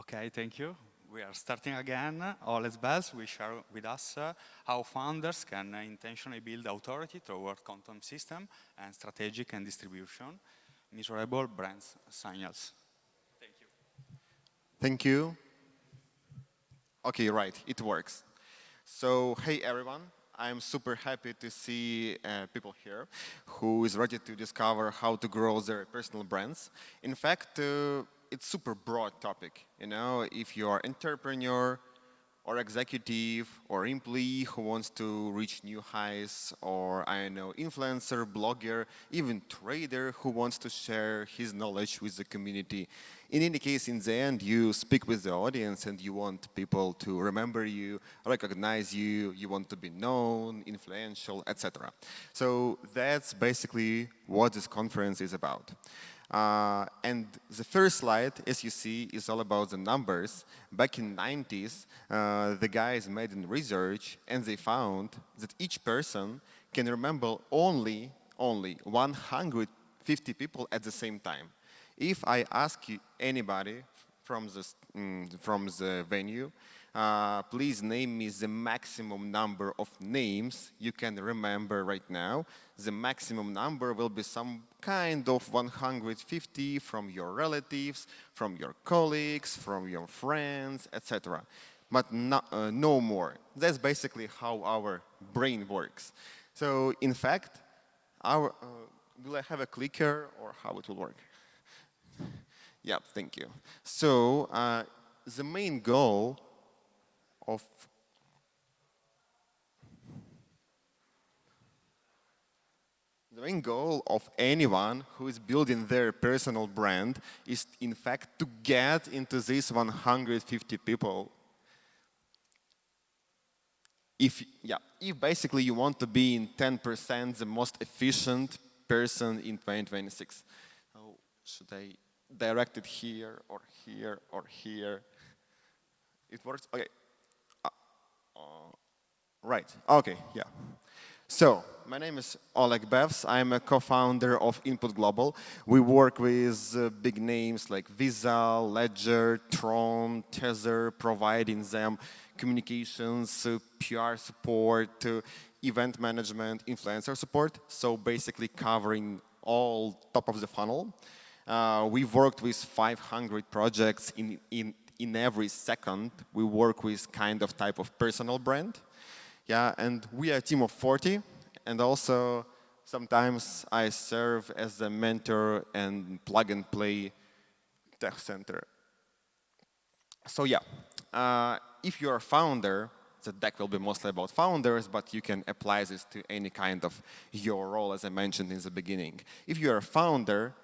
Okay, thank you. We are starting again. Oleg Bevz will share with us how founders can intentionally build authority toward content system and strategic and distribution, measurable brand signals. Thank you. Thank you. Okay, right, it works. So, hey everyone, I'm super happy to see people here who is ready to discover how to grow their personal brands. In fact, it's super broad topic. You know, if you are entrepreneur or executive or employee who wants to reach new highs, or I don't know, influencer, blogger, even trader who wants to share his knowledge with the community. In any case, in the end, you speak with the audience and you want people to remember you, recognize you, you want to be known, influential, etc. So that's basically what this conference is about. And the first slide, as you see, is all about the numbers. Back in 90s, the guys made in research, and they found that each person can remember only 150 people at the same time. If I ask you anybody from the venue, please name me the maximum number of names you can remember right now. The maximum number will be some kind of 150 from your relatives, from your colleagues, from your friends, etc. But no more. That's basically how our brain works. So in fact, will I have a clicker or how it will work? Yeah, thank you. So the main goal of anyone who is building their personal brand is, in fact, to get into these 150 people. If basically you want to be in 10% the most efficient person in 2026. So should I direct it here or here or here? It works? Okay. Right. Okay, yeah. So, my name is Oleg Bevz. I'm a co-founder of Input Global. We work with big names like Visa, Ledger, Tron, Tether, providing them communications, PR support, event management, influencer support. So basically covering all top of the funnel. We've worked with 500 projects in every second. We work with kind of type of personal brand. Yeah, and we are a team of 40, and also sometimes I serve as a mentor and plug-and-play tech center. So yeah, if you're a founder, the deck will be mostly about founders, but you can apply this to any kind of your role, as I mentioned in the beginning. If you're a founder,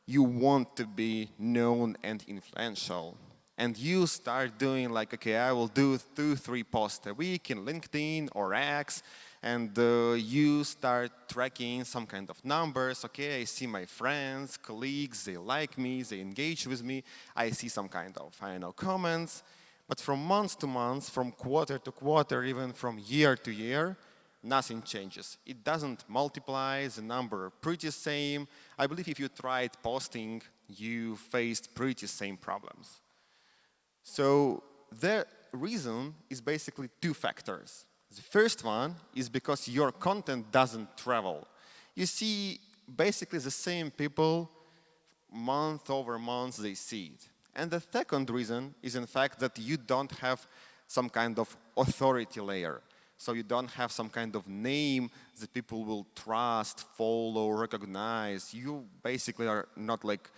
you want to be known and influential. And you start doing like, okay, I will do 2-3 posts a week in LinkedIn or X, and you start tracking some kind of numbers. Okay, I see my friends, colleagues, they like me, they engage with me. I see some kind of, I don't know, comments. But from month to month, from quarter to quarter, even from year to year, nothing changes. It doesn't multiply, the number pretty same. I believe if you tried posting, you faced pretty same problems. So the reason is basically 2 factors. The first one is because your content doesn't travel. You see basically the same people month over month, they see it. And the second reason is in fact that you don't have some kind of authority layer. So you don't have some kind of name that people will trust, follow, recognize. You basically are not like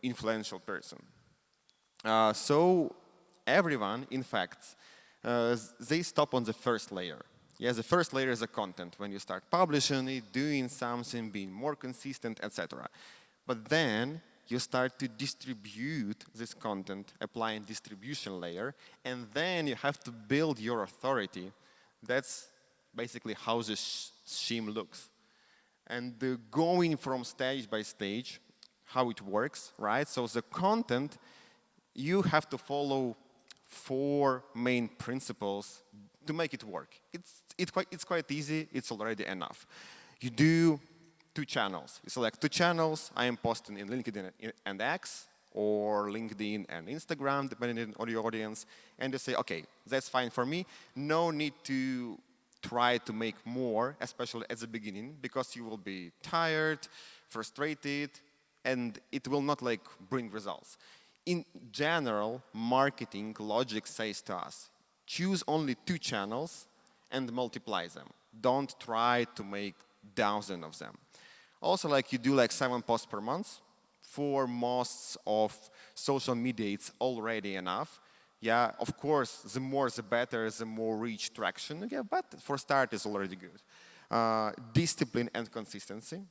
influential person. So everyone, in fact, they stop on the first layer. Yes, the first layer is the content. When you start publishing it, doing something, being more consistent, etc. But then you start to distribute this content, applying distribution layer, and then you have to build your authority. That's basically how the scheme looks. And going from stage by stage, how it works, right? So the content, you have to follow 4 main principles to make it work. It's quite easy, it's already enough. You do 2 channels. You select 2 channels. I am posting in LinkedIn and X, or LinkedIn and Instagram, depending on your audience, and you say, okay, that's fine for me. No need to try to make more, especially at the beginning, because you will be tired, frustrated, and it will not like bring results. In general, marketing logic says to us, choose only 2 channels and multiply them. Don't try to make thousands of them. Also, like you do like 7 posts per month. For most of social media, it's already enough. Yeah, of course, the more the better, the more reach traction. Yeah, but for start, it's already good. Discipline and consistency.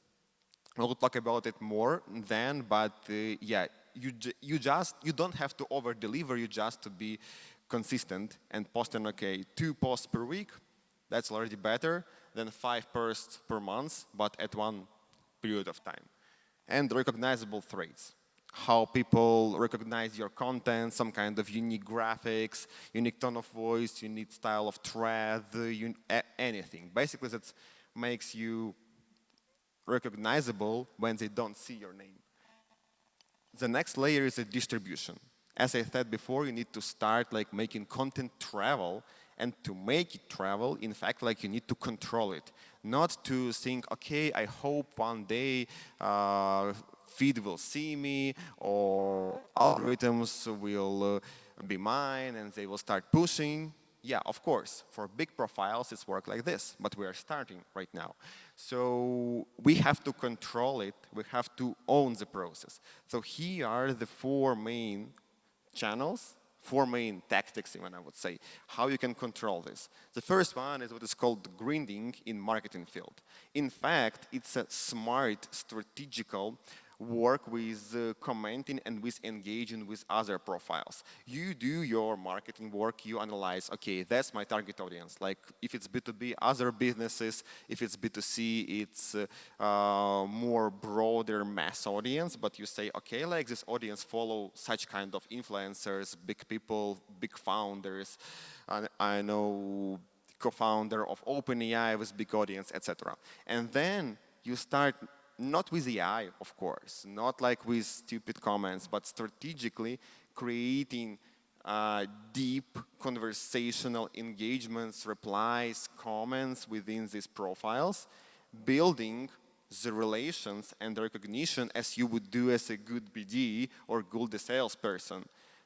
We'll talk about it more then, but yeah, you don't have to over deliver. You just to be consistent and posting 2 posts per week. That's already better than 5 posts per month, but at one period of time. And recognizable traits. How people recognize your content, some kind of unique graphics, unique tone of voice, unique style of thread, anything. Basically, that makes you recognizable when they don't see your name. The next layer is the distribution. As I said before, you need to start like making content travel, and to make it travel, in fact, like you need to control it. Not to think, okay, I hope one day feed will see me or algorithms will be mine and they will start pushing. Yeah, of course, for big profiles it's work like this, but we are starting right now. So we have to control it, we have to own the process. So here are the 4 main channels, 4 main tactics, even I would say, how you can control this. The first one is what is called grinding in marketing field. In fact, it's a smart, strategical work with commenting and with engaging with other profiles. You do your marketing work, you analyze, okay, that's my target audience. Like if it's B2B, other businesses, if it's B2C, it's more broader mass audience, but you say, okay, like this audience follow such kind of influencers, big people, big founders. I know co-founder of OpenAI with big audience, etc. And then you start not with AI, of course, not like with stupid comments, but strategically creating deep conversational engagements, replies, comments within these profiles, building the relations and the recognition as you would do as a good BD or good salesperson.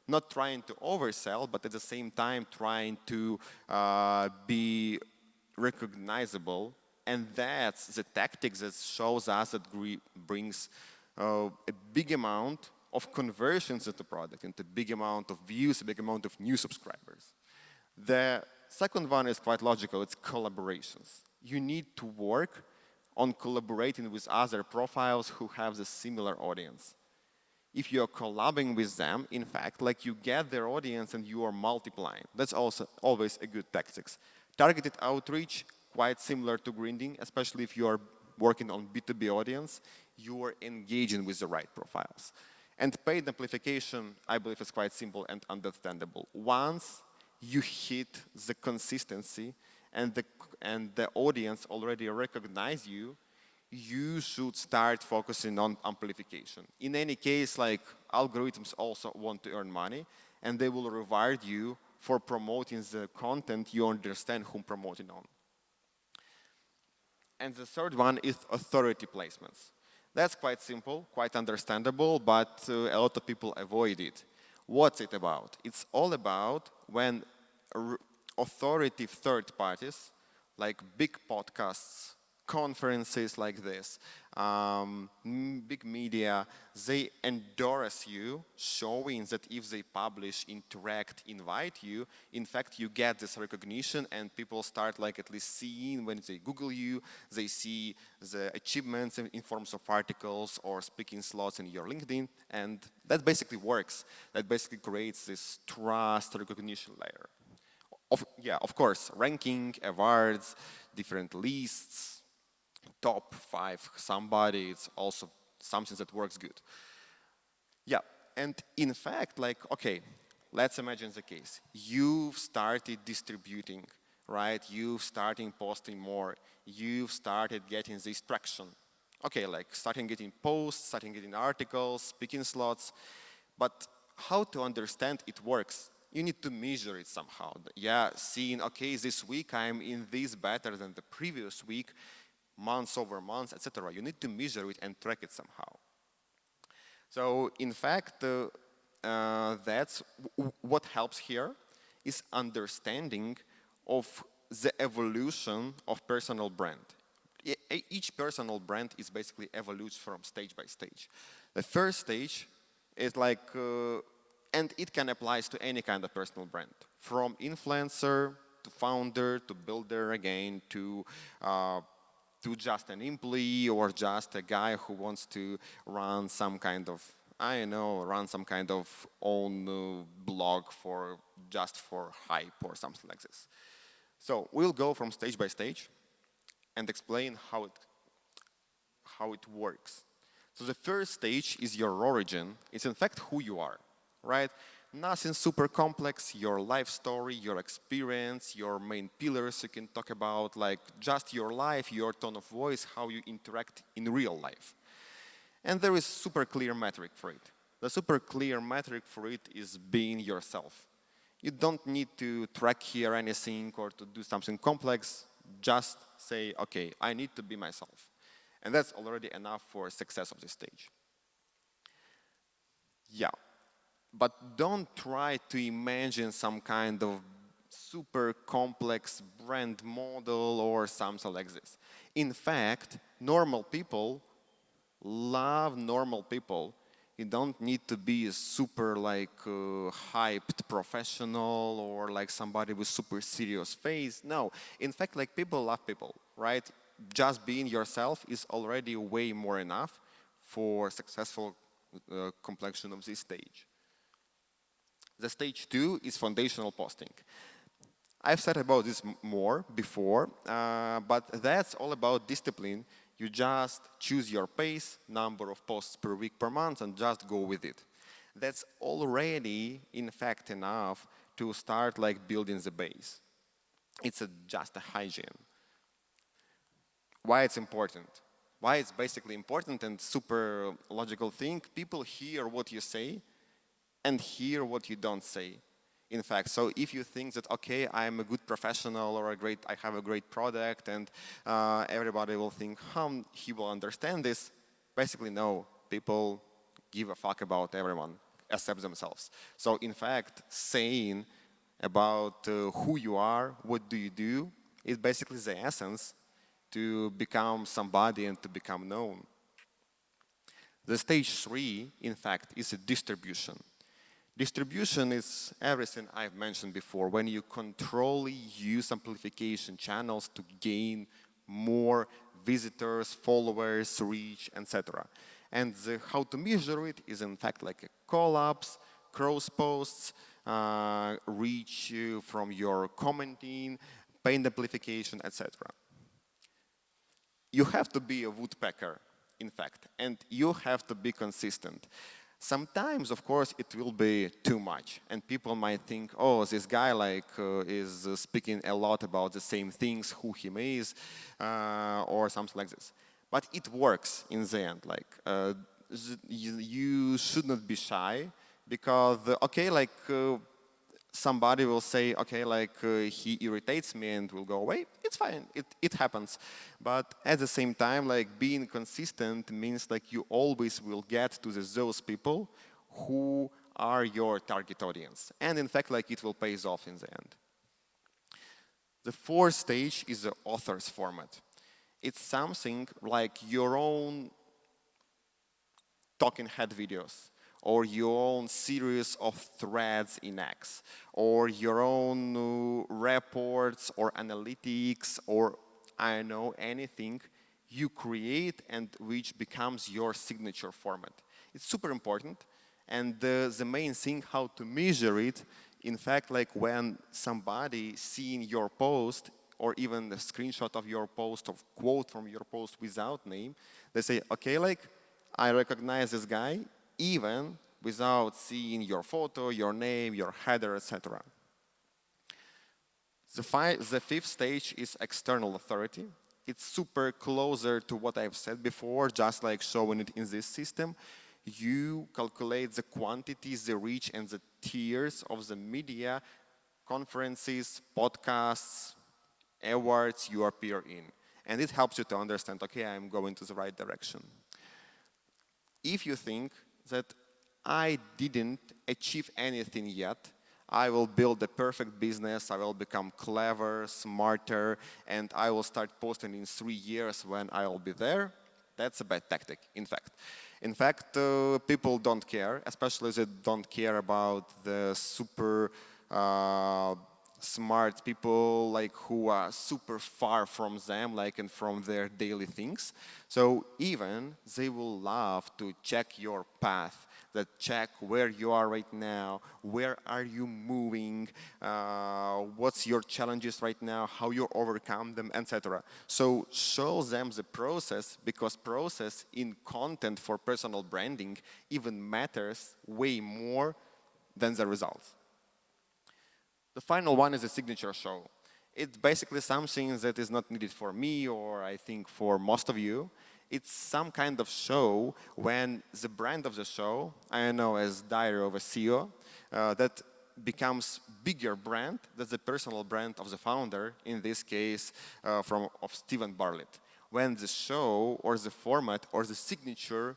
Not trying to oversell, but at the same time trying to be recognizable. And that's the tactics that shows us that brings a big amount of conversions into the product, into a big amount of views, a big amount of new subscribers. The second one is quite logical, it's collaborations. You need to work on collaborating with other profiles who have the similar audience. If you're collabing with them, in fact, like you get their audience and you are multiplying. That's also always a good tactics. Targeted outreach, quite similar to grinding, especially if you are working on B2B audience, you are engaging with the right profiles. And paid amplification, I believe, is quite simple and understandable. Once you hit the consistency and the audience already recognize you, you should start focusing on amplification. In any case, like algorithms also want to earn money, and they will reward you for promoting the content you understand whom promoting on. And the third one is authority placements. That's quite simple, quite understandable, but a lot of people avoid it. What's it about? It's all about when authoritative third parties, like big podcasts, conferences like this, big media, they endorse you, showing that if they publish, interact, invite you, in fact, you get this recognition and people start like at least seeing when they Google you, they see the achievements in forms of articles or speaking slots in your LinkedIn, and that basically works. That basically creates this trust recognition layer. Of course, ranking, awards, different lists, top 5 somebody, it's also something that works good. Yeah, and in fact, like, okay, let's imagine the case. You've started distributing, right? You've started posting more. You've started getting this traction. Okay, like starting getting posts, starting getting articles, speaking slots. But how to understand it works? You need to measure it somehow. Yeah, seeing, okay, this week I'm in this better than the previous week, months over months, etc. You need to measure it and track it somehow. So in fact, that's what helps here is understanding of the evolution of personal brand. Each personal brand is basically evolutes from stage by stage. The first stage is like, and it can apply to any kind of personal brand, from influencer to founder to builder again to just an employee or just a guy who wants to run some kind of, I don't know, run some kind of own blog for just for hype or something like this. So we'll go from stage by stage and explain how it works. So the first stage is your origin. It's in fact who you are, right? Nothing super complex, your life story, your experience, your main pillars you can talk about, like just your life, your tone of voice, how you interact in real life. And there is super clear metric for it. The super clear metric for it is being yourself. You don't need to track here anything or to do something complex. Just say, okay, I need to be myself. And that's already enough for success of this stage. Yeah. But don't try to imagine some kind of super complex brand model or something like this. In fact, normal people love normal people. You don't need to be a super like hyped professional or like somebody with super serious face. No, in fact, like people love people, right? Just being yourself is already way more enough for successful completion of this stage. The stage 2 is foundational posting. I've said about this more before, but that's all about discipline. You just choose your pace, number of posts per week, per month, and just go with it. That's already, in fact, enough to start like building the base. It's just a hygiene. Why it's important? Why it's basically important and super logical thing? People hear what you say and hear what you don't say. In fact, so if you think that, okay, I'm a good professional or I have a great product and everybody will think, he will understand this, basically no, people give a fuck about everyone except themselves. So in fact, saying about who you are, what do you do, is basically the essence to become somebody and to become known. The stage 3, in fact, is a distribution. Distribution is everything I've mentioned before, when you control use amplification channels to gain more visitors, followers, reach, etc. And how to measure it is in fact like a collabs, cross posts, reach from your commenting, paid amplification, etc. You have to be a woodpecker, in fact, and you have to be consistent. Sometimes, of course, it will be too much, and people might think, oh, this guy is speaking a lot about the same things, who he is, or something like this. But it works in the end. You should not be shy, because somebody will say, okay, he irritates me and will go away. It's fine, it happens. But at the same time, being consistent means you always will get to those people who are your target audience. And in fact, it will pay off in the end. The fourth stage is the author's format. It's something like your own talking head videos, or your own series of threads in X, or your own reports or analytics, or I don't know, anything you create and which becomes your signature format. It's super important, and the main thing how to measure it, in fact, when somebody seeing your post or even a screenshot of your post or quote from your post without name, they say, okay, I recognize this guy, even without seeing your photo, your name, your header, etc. The fifth stage is external authority. It's super closer to what I've said before, just like showing it in this system. you calculate the quantities, the reach, and the tiers of the media, conferences, podcasts, awards you appear in. And it helps you to understand, okay, I'm going to the right direction. If you think that I didn't achieve anything yet, I will build a perfect business, I will become clever, smarter, and I will start posting in 3 years when I will be there, that's a bad tactic, in fact. In fact, people don't care, especially they don't care about the super smart people like who are super far from them, like and from their daily things. So even they will love to check your path, that check where you are right now, where are you moving, what's your challenges right now, how you overcome them, etc. So show them the process, because process in content for personal branding even matters way more than the results. The final one is a signature show. It's basically something that is not needed for me, or I think for most of you. It's some kind of show when the brand of the show, I know as Diary of a CEO, that becomes bigger brand than the personal brand of the founder, in this case of Stephen Bartlett. When the show or the format or the signature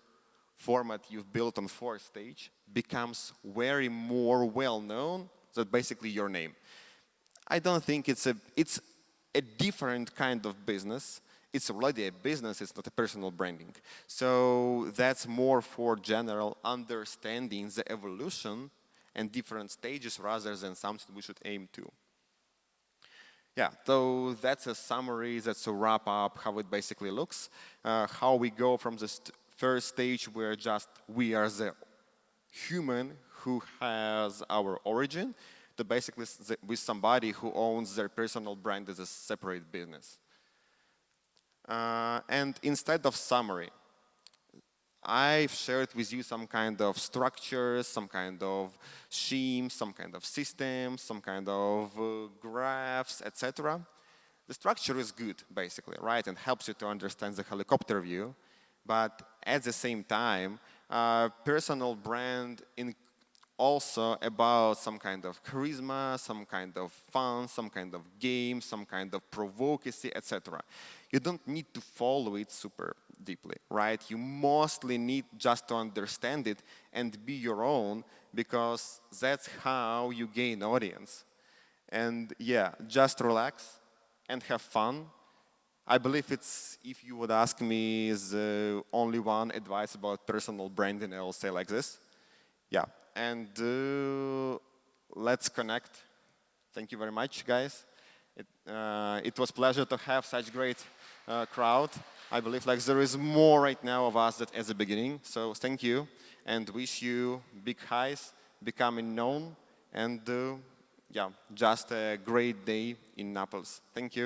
format you've built on 4th stage becomes very more well-known than basically your name. I don't think it's a different kind of business. It's already a business, it's not a personal branding. So that's more for general understanding the evolution and different stages rather than something we should aim to. Yeah, so that's a summary, that's a wrap up, how it basically looks. How we go from the first stage where we are the human who has our origin, to basically with somebody who owns their personal brand as a separate business. And instead of summary, I've shared with you some kind of structures, some kind of schemes, some kind of systems, some kind of graphs, etc. The structure is good, basically, right, and helps you to understand the helicopter view. But at the same time, personal brand also about some kind of charisma, some kind of fun, some kind of game, some kind of provocacy, etc. You don't need to follow it super deeply, right? You mostly need just to understand it and be your own, because that's how you gain audience. And yeah, just relax and have fun. I believe it's, if you would ask me, is only one advice about personal branding, I will say like this. Yeah, and let's connect. Thank you very much, guys. It was a pleasure to have such great crowd. I believe like there is more right now of us than at the beginning. So thank you, and wish you big highs, becoming known, and yeah, just a great day in Naples. Thank you.